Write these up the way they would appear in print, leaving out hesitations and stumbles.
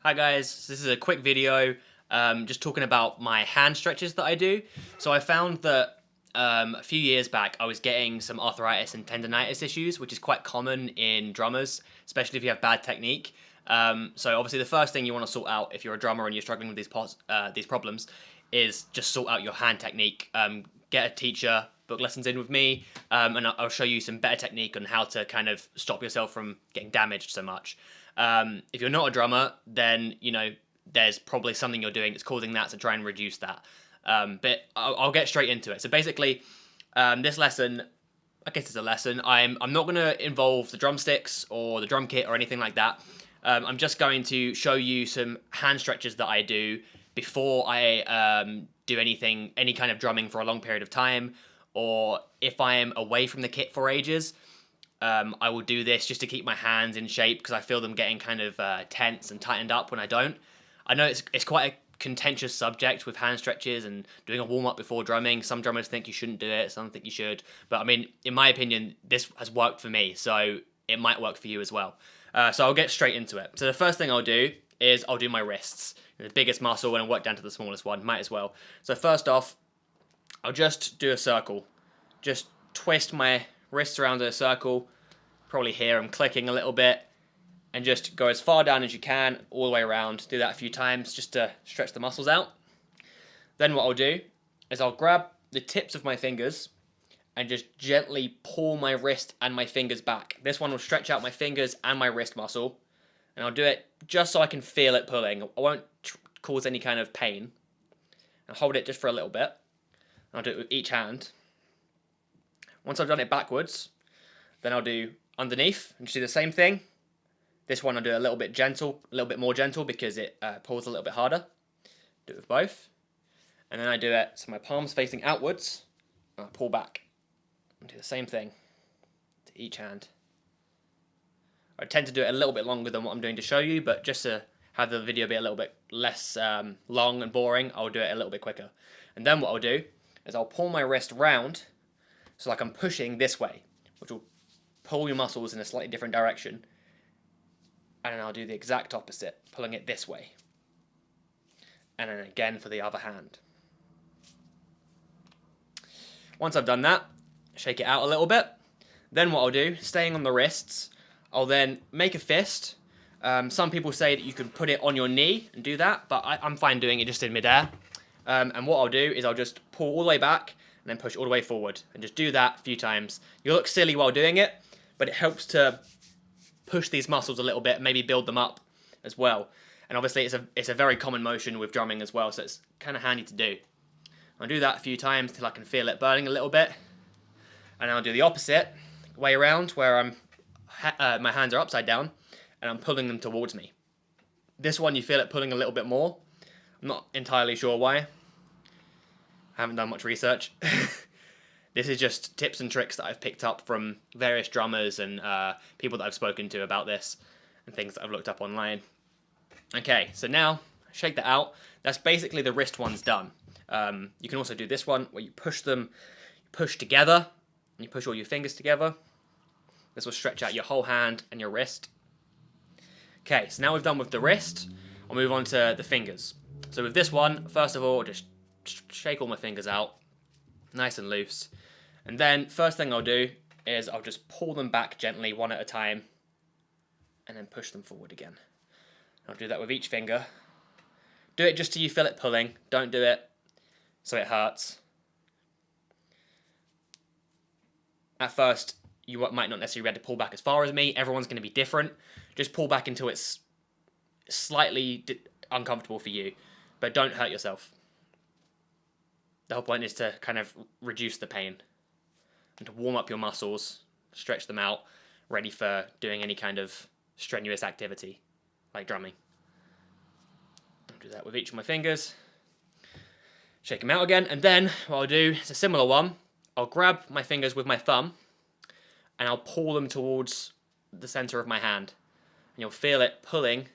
Hi guys, this is a quick video just talking about my hand stretches that I do. So I found that a few years back I was getting some arthritis and tendonitis issues, which is quite common in drummers, especially if you have bad technique. So obviously the first thing you want to sort out if you're a drummer and you're struggling with these problems is just sort out your hand technique. Get a teacher, book lessons in with me, and I'll show you some better technique on how to kind of stop yourself from getting damaged so much. If you're not a drummer, then, you know, there's probably something you're doing that's causing that, so try and reduce that. But I'll get straight into it. So basically, this lesson, I guess it's a lesson, I'm not going to involve the drumsticks or the drum kit or anything like that. I'm just going to show you some hand stretches that I do before I do any kind of drumming for a long period of time, or if I am away from the kit for ages. I will do this just to keep my hands in shape because I feel them getting kind of tense and tightened up when I don't. I know it's quite a contentious subject with hand stretches and doing a warm-up before drumming. Some drummers think you shouldn't do it, some think you should. But I mean, in my opinion, this has worked for me, so it might work for you as well. So I'll get straight into it. So the first thing I'll do is I'll do my wrists. The biggest muscle and work down to the smallest one, might as well. So first off, I'll just do a circle. Just twist my wrists around in a circle. Probably here I'm clicking a little bit. And just go as far down as you can, all the way around. Do that a few times just to stretch the muscles out. Then what I'll do is I'll grab the tips of my fingers and just gently pull my wrist and my fingers back. This one will stretch out my fingers and my wrist muscle. And I'll do it just so I can feel it pulling. I won't cause any kind of pain. And hold it just for a little bit. I'll do it with each hand. Once I've done it backwards, then I'll do underneath and just do the same thing. This one I'll do a little bit more gentle because it pulls a little bit harder. Do it with both. And then I do it so my palm's facing outwards. And I pull back. And do the same thing to each hand. I tend to do it a little bit longer than what I'm doing to show you, but just to have the video be a little bit less long and boring, I'll do it a little bit quicker. And then what I'll do is I'll pull my wrist round, so like I'm pushing this way, which will pull your muscles in a slightly different direction. And then I'll do the exact opposite, pulling it this way. And then again for the other hand. Once I've done that, shake it out a little bit. Then what I'll do, staying on the wrists, I'll then make a fist. Some people say that you can put it on your knee and do that, but I'm fine doing it just in midair. And what I'll do is I'll just pull all the way back and then push all the way forward. And just do that a few times. You'll look silly while doing it, but it helps to push these muscles a little bit, maybe build them up as well. And obviously it's a very common motion with drumming as well, so it's kind of handy to do. I'll do that a few times till I can feel it burning a little bit. And I'll do the opposite way around, where my hands are upside down and I'm pulling them towards me. This one you feel it pulling a little bit more. I'm not entirely sure why. I haven't done much research. This is just tips and tricks that I've picked up from various drummers and people that I've spoken to about this and things that I've looked up online. Okay, so now shake that out. That's basically the wrist one's done. You can also do this one where you push together and you push all your fingers together. This will stretch out your whole hand and your wrist. Okay, so now we've done with the wrist, I'll move on to the fingers. So with this one, first of all, just shake all my fingers out, nice and loose. And then first thing I'll do is I'll just pull them back gently, one at a time, and then push them forward again. I'll do that with each finger. Do it just till you feel it pulling. Don't do it so it hurts. At first, you might not necessarily be able to pull back as far as me. Everyone's going to be different. Just pull back until it's slightly uncomfortable for you, but don't hurt yourself. The whole point is to kind of reduce the pain and to warm up your muscles, stretch them out, ready for doing any kind of strenuous activity, like drumming. I'll do that with each of my fingers. Shake them out again, and then what I'll do is a similar one. I'll grab my fingers with my thumb, and I'll pull them towards the center of my hand. And you'll feel it pulling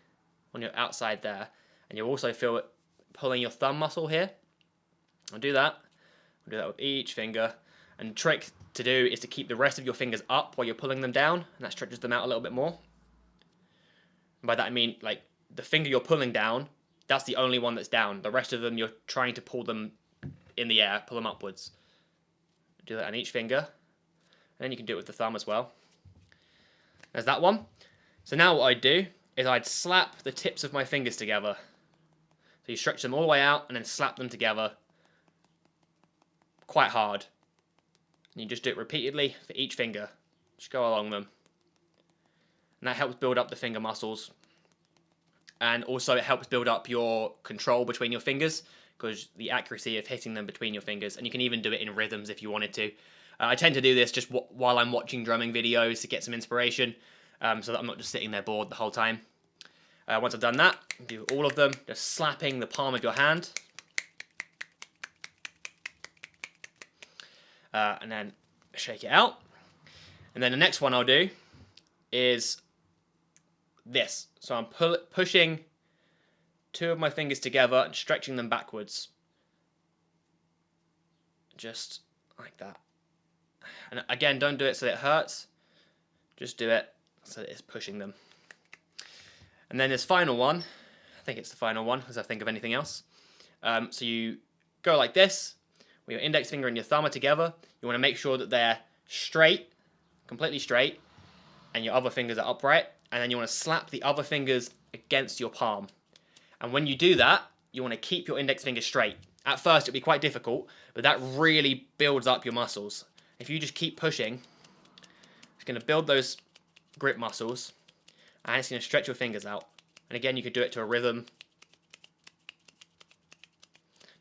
on your outside there. And you'll also feel it pulling your thumb muscle here. I'll do that. I'll do that with each finger. And the trick to do is to keep the rest of your fingers up while you're pulling them down. And that stretches them out a little bit more. And by that I mean, like, the finger you're pulling down, that's the only one that's down. The rest of them, you're trying to pull them in the air, pull them upwards. Do that on each finger. And then you can do it with the thumb as well. There's that one. So now what I'd do is I'd slap the tips of my fingers together. So you stretch them all the way out and then slap them together quite hard. And you just do it repeatedly for each finger. Just go along them. And that helps build up the finger muscles. And also it helps build up your control between your fingers, because the accuracy of hitting them between your fingers. And you can even do it in rhythms if you wanted to. I tend to do this just while I'm watching drumming videos to get some inspiration, so that I'm not just sitting there bored the whole time. Once I've done that, do all of them, just slapping the palm of your hand. And then shake it out. And then the next one I'll do is this. So I'm pushing two of my fingers together and stretching them backwards. Just like that. And again, don't do it so that it hurts. Just do it so that it's pushing them. And then this final one, I think it's the final one, as I think of anything else. So you go like this, with your index finger and your thumb are together. You want to make sure that they're straight, completely straight, and your other fingers are upright. And then you want to slap the other fingers against your palm. And when you do that, you want to keep your index finger straight. At first, it'll be quite difficult, but that really builds up your muscles. If you just keep pushing, it's going to build those grip muscles, and it's going to stretch your fingers out. And again, you could do it to a rhythm.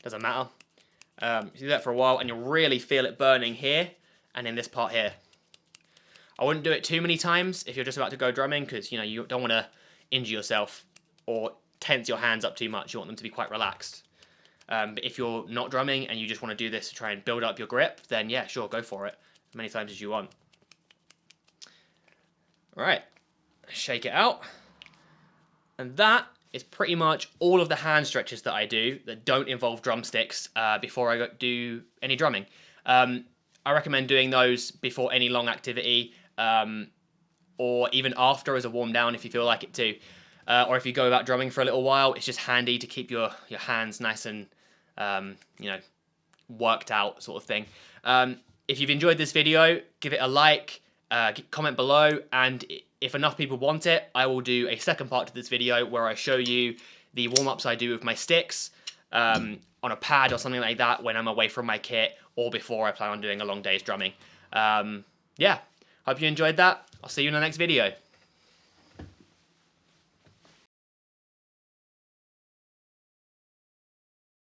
Doesn't matter. You do that for a while, and you'll really feel it burning here, and in this part here. I wouldn't do it too many times if you're just about to go drumming, because you don't want to injure yourself or tense your hands up too much. You want them to be quite relaxed. But if you're not drumming and you just want to do this to try and build up your grip, then yeah, sure, go for it as many times as you want. All right, shake it out. And that is pretty much all of the hand stretches that I do that don't involve drumsticks before I do any drumming. I recommend doing those before any long activity, or even after as a warm down if you feel like it too. Or if you go about drumming for a little while, it's just handy to keep your hands nice and worked out sort of thing. If you've enjoyed this video, give it a like, comment below, and if enough people want it, I will do a second part to this video where I show you the warm-ups I do with my sticks on a pad or something like that when I'm away from my kit, or before I plan on doing a long day's drumming. Yeah, hope you enjoyed that. I'll see you in the next video.